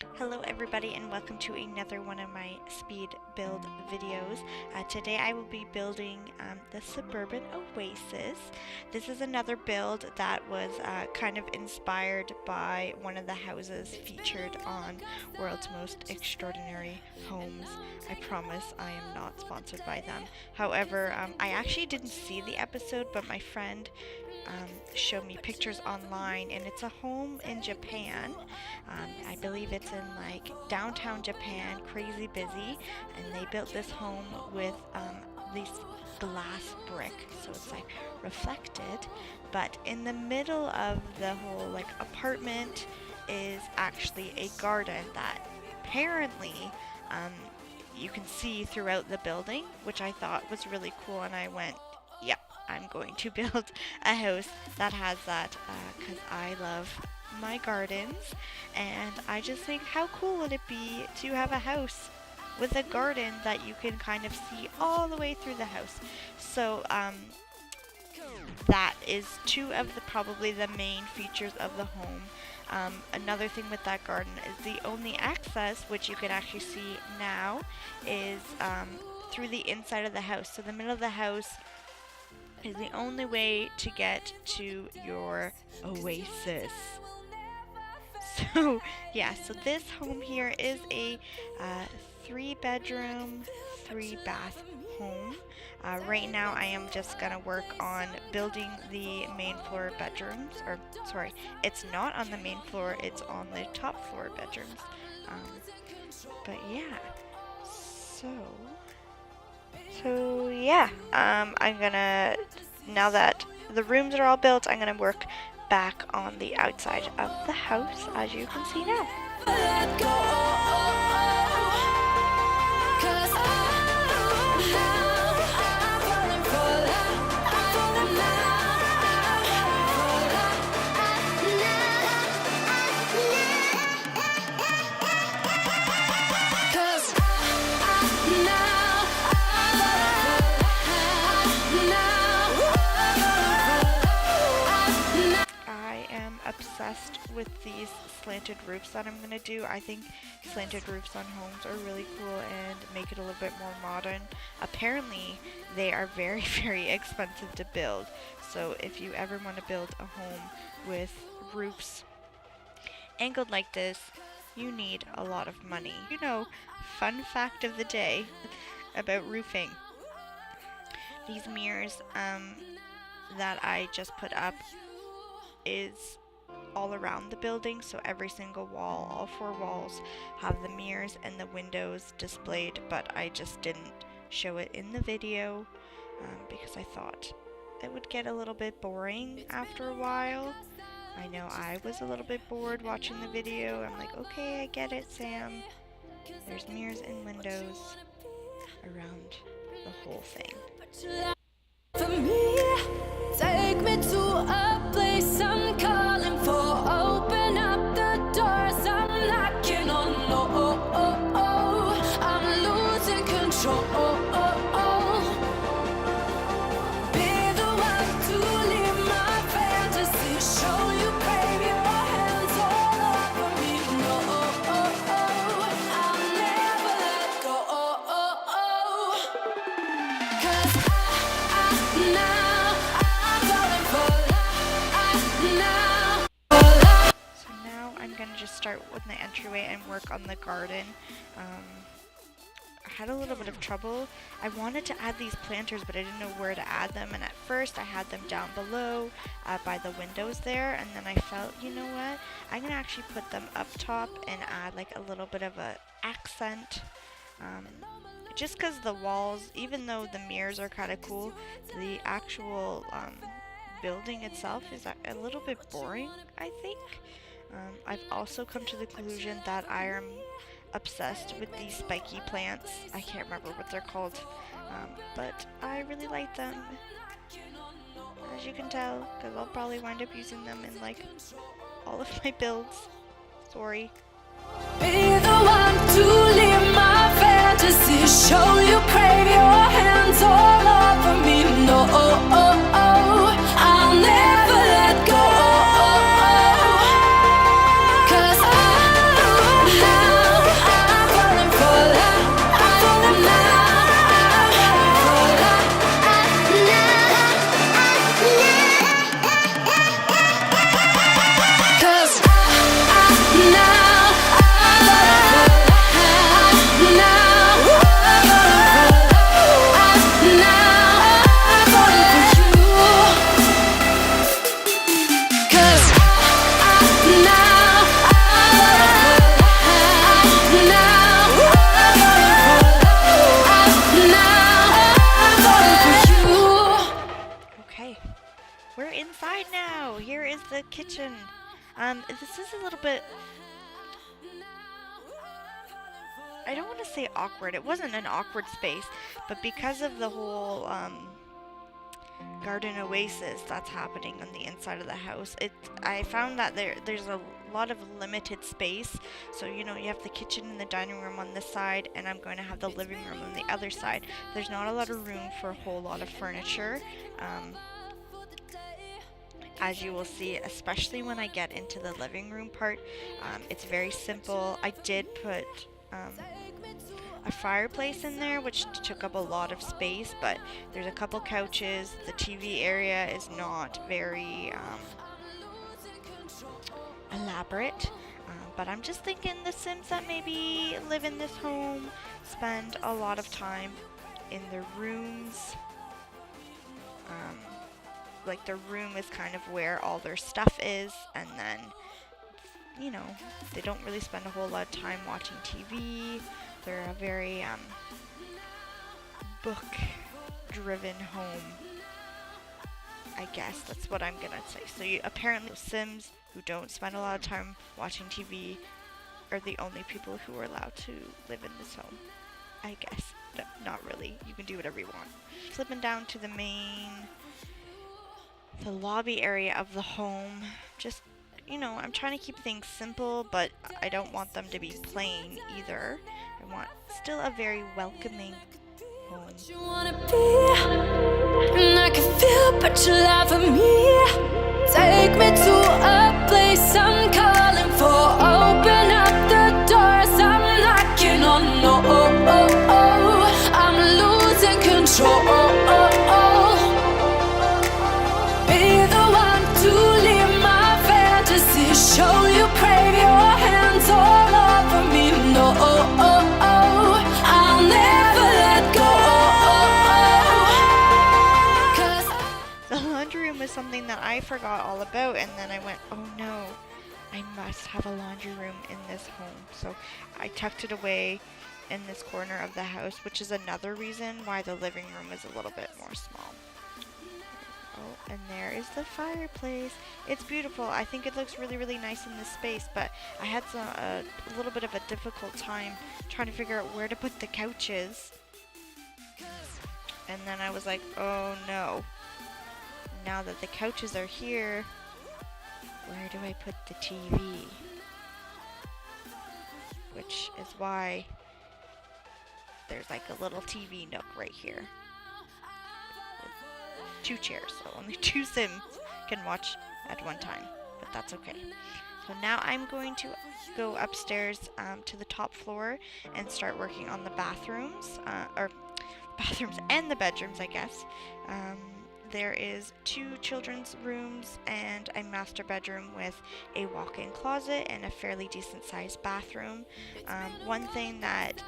Hello everybody and welcome to another one of my speed build videos. Today I will be building the Suburban Oasis. This is another build that was kind of inspired by one of the houses featured on World's Most Extraordinary Homes. I promise I am not sponsored by them. However, I actually didn't see the episode, but my friend showed me pictures online, and it's a home in Japan. I believe it's in like downtown Japan, crazy busy, and they built this home with these glass brick, so it's like reflected, but in the middle of the whole like apartment is actually a garden that apparently you can see throughout the building, which I thought was really cool, and I went, yeah, I'm going to build a house that has that because I love my gardens, and I just think how cool would it be to have a house with a garden that you can kind of see all the way through the house. So that is two of the probably the main features of the home. Another thing with that garden is the only access, which you can actually see now, is through the inside of the house. So the middle of the house is the only way to get to your oasis. So yeah, so this home here is a 3-bedroom, 3-bath home. Right now I am just gonna work on building the main floor bedrooms, or sorry, it's not on the main floor, it's on the top floor bedrooms. But yeah, so yeah, I'm gonna, now that the rooms are all built, I'm gonna work back on the outside of the house, as you can see now. Obsessed with these slanted roofs that I'm going to do. I think slanted roofs on homes are really cool and make it a little bit more modern. Apparently they are very, very expensive to build, so if you ever want to build a home with roofs angled like this, you need a lot of money. You know, fun fact of the day about roofing, these mirrors that I just put up is all around the building, so every single wall, all 4 walls, have the mirrors and the windows displayed, but I just didn't show it in the video because I thought it would get a little bit boring after a while. I know I was a little bit bored watching the video. I'm like, okay, I get it, Sam. There's mirrors and windows around the whole thing. For me, take me to a place I'm calling for. Open up the doors I'm knocking on. I'm losing control. Be the one to leave my fantasy. Show you, baby, your hands all over me. I'll never let go. 'Cause so now I'm gonna just start with the entryway and work on the garden. I had a little bit of trouble. I wanted to add these planters, but I didn't know where to add them, and at first I had them down below by the windows there, and then I felt, you know what, I'm gonna actually put them up top and add like a little bit of a accent. Just because the walls, even though the mirrors are kind of cool, the actual building itself is a little bit boring, I think. I've also come to the conclusion that I am obsessed with these spiky plants. I can't remember what they're called, but I really like them, as you can tell, because I'll probably wind up using them in like all of my builds. Sorry. Be the one to leave my fantasy. Show you, crave your hands all over me. I'll never let go. 'Cause I kitchen. This is a little bit, I don't want to say awkward. It wasn't an awkward space, but because of the whole garden oasis that's happening on the inside of the house, I found that there's a lot of limited space. So you have the kitchen and the dining room on this side, and I'm going to have the living room on the other side. There's not a lot of room for a whole lot of furniture, as you will see, especially when I get into the living room part. It's very simple. I did put a fireplace in there, which took up a lot of space, but there's a couple couches. The TV area is not very elaborate, but I'm just thinking the Sims that maybe live in this home spend a lot of time in their rooms. Like their room is kind of where all their stuff is, and then they don't really spend a whole lot of time watching TV. They're a very book-driven home, I guess. That's what I'm gonna say. So apparently Sims who don't spend a lot of time watching TV are the only people who are allowed to live in this home, I guess. No, not really. You can do whatever you want. Flipping down to the lobby area of the home. Just, I'm trying to keep things simple, but I don't want them to be plain either. I want still a very welcoming home. You wanna be, and I can feel, but you lie for me. Take me to a place I'm calling for. Open up the doors, I'm knocking on. No, I'm losing control. Be the one to leave my fantasy. Show you crave your hands all over me. No, I'll never let go. The laundry room was something that I forgot all about, and then I went, oh no, I must have a laundry room in this home. So I tucked it away in this corner of the house, which is another reason why the living room is a little bit more small. Oh, and there is the fireplace. It's beautiful. I think it looks really, really nice in this space, but I had a little bit of a difficult time trying to figure out where to put the couches. And then I was like, oh no. Now that the couches are here, where do I put the TV? Which is why there's like a little TV nook right here. 2 chairs, so only 2 Sims can watch at one time, but that's okay. So now I'm going to go upstairs to the top floor and start working on the bathrooms, or bathrooms and the bedrooms, I guess. There is 2 children's rooms and a master bedroom with a walk-in closet and a fairly decent sized bathroom. One thing that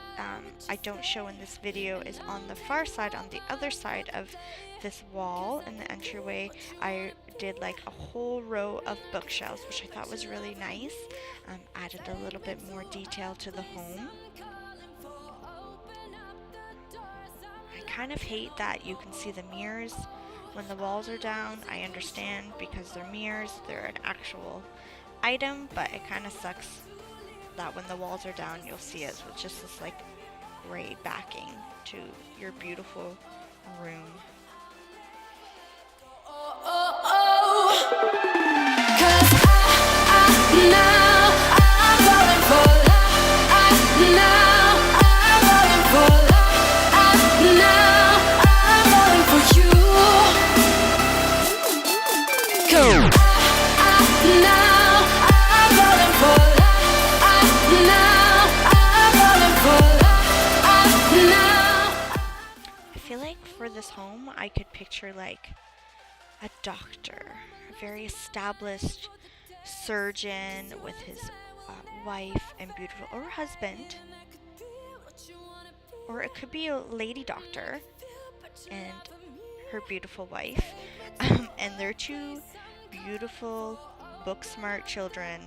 I don't show in this video is on the far side, on the other side of this wall in the entryway, I did like a whole row of bookshelves, which I thought was really nice. Added a little bit more detail to the home. I kind of hate that you can see the mirrors when the walls are down. I understand because they're mirrors, they're an actual item, but it kind of sucks that when the walls are down you'll see it with just this like gray backing to your beautiful room. For this home, I could picture like a doctor, a very established surgeon with his wife and beautiful, or husband, or it could be a lady doctor and her beautiful wife, and their 2 beautiful, book-smart children,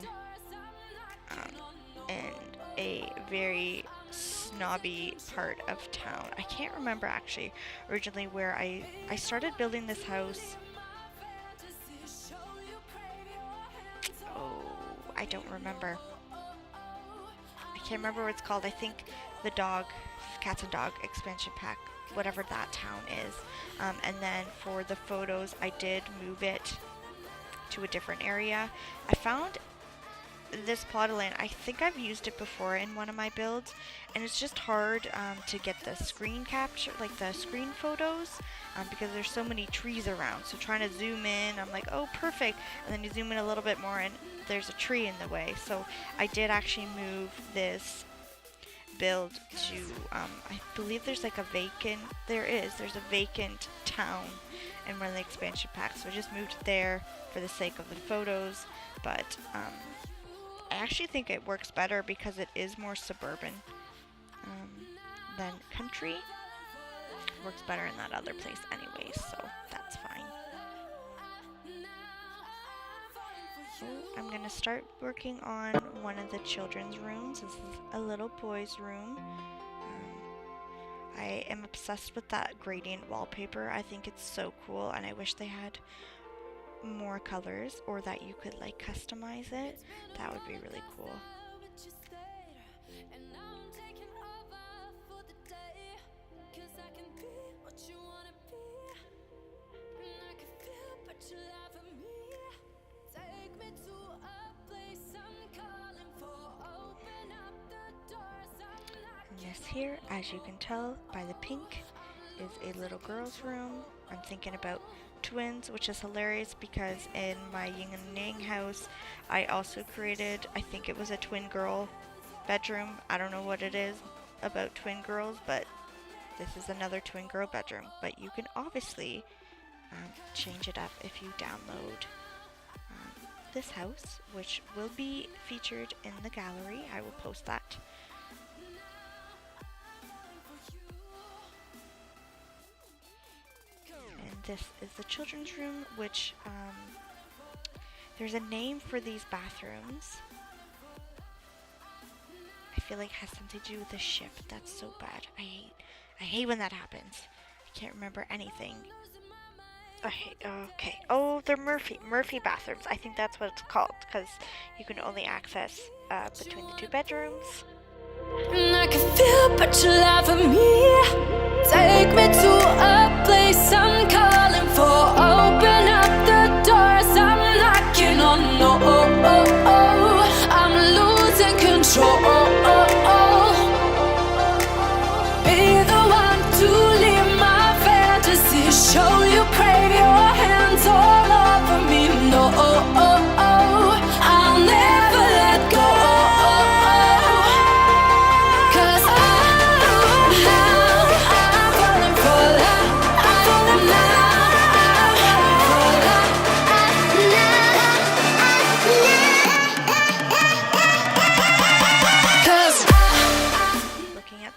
and a very snobby part of town. I can't remember actually originally where I started building this house I don't remember. I can't remember what it's called. I think the dog, cats and dog expansion pack, whatever that town is. And then for the photos, I did move it to a different area. I found this plot of land. I think I've used it before in one of my builds, and it's just hard to get the screen capture, like the screen photos, because there's so many trees around. So trying to zoom in, I'm like, oh, perfect, and then you zoom in a little bit more and there's a tree in the way. So I did actually move this build to I believe there's like a vacant, there's a vacant town in one of the expansion packs, so I just moved it there for the sake of the photos. But I actually think it works better because it is more suburban than country. It works better in that other place anyways, so that's fine. So I'm gonna start working on one of the children's rooms. This is a little boy's room. I am obsessed with that gradient wallpaper. I think it's so cool, and I wish they had more colors, or that you could like customize it. That would be really cool. And this here, as you can tell by the pink, is a little girl's room. I'm thinking about twins, which is hilarious because in my yin and yang house I also created, I think it was a twin girl bedroom. I don't know what it is about twin girls, but this is another twin girl bedroom. But you can obviously change it up if you download this house, which will be featured in the gallery. I will post that. This is the children's room, which there's a name for these bathrooms. I feel like it has something to do with the ship. That's so bad. I hate when that happens. I can't remember anything. Okay. Oh, they're Murphy bathrooms. I think that's what it's called, because you can only access between the two bedrooms. And I can feel but you love me. Take me to a place I'm calling for. Open up the doors, I'm knocking on. No, I'm losing control. Be the one to lead my fantasy. Show you crave your hands all over me. No, I'll never let go.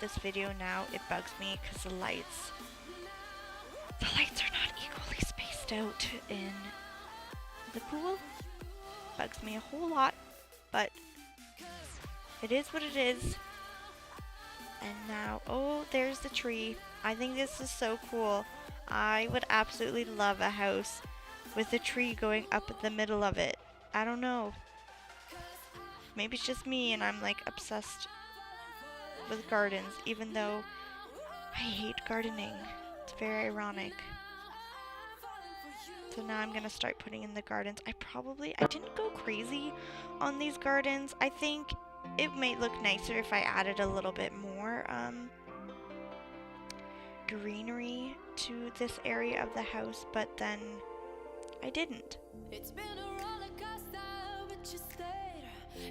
This video now, it bugs me because the lights are not equally spaced out in the pool. Bugs me a whole lot, but it is what it is. And now, oh, there's the tree. I think this is so cool. I would absolutely love a house with a tree going up the middle of it. I don't know. Maybe it's just me and I'm like obsessed with gardens, even though I hate gardening. It's very ironic. So now I'm gonna start putting in the gardens. I didn't go crazy on these gardens. I think it might look nicer if I added a little bit more greenery to this area of the house, but then I didn't. It's been a roller coaster, but you stayed,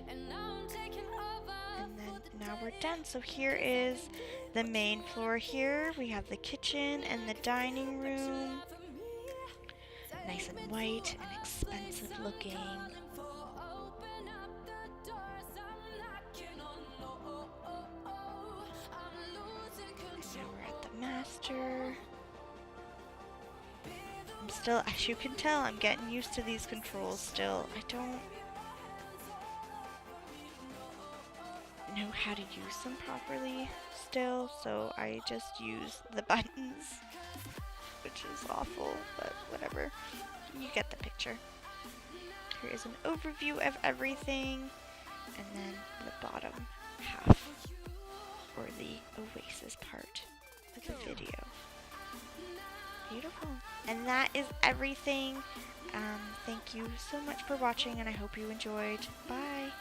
and now I'm taking over. And then now we're done. So here is the main floor. Here we have the kitchen and the dining room. Nice and white and expensive looking. Now we're at the master. I'm still, as you can tell, I'm getting used to these controls still. I don't know how to use them properly still, so I just use the buttons, which is awful, but whatever. You get the picture. Here is an overview of everything, and then the bottom half, or the Oasis part of the video. Beautiful. And that is everything. Thank you so much for watching, and I hope you enjoyed. Bye.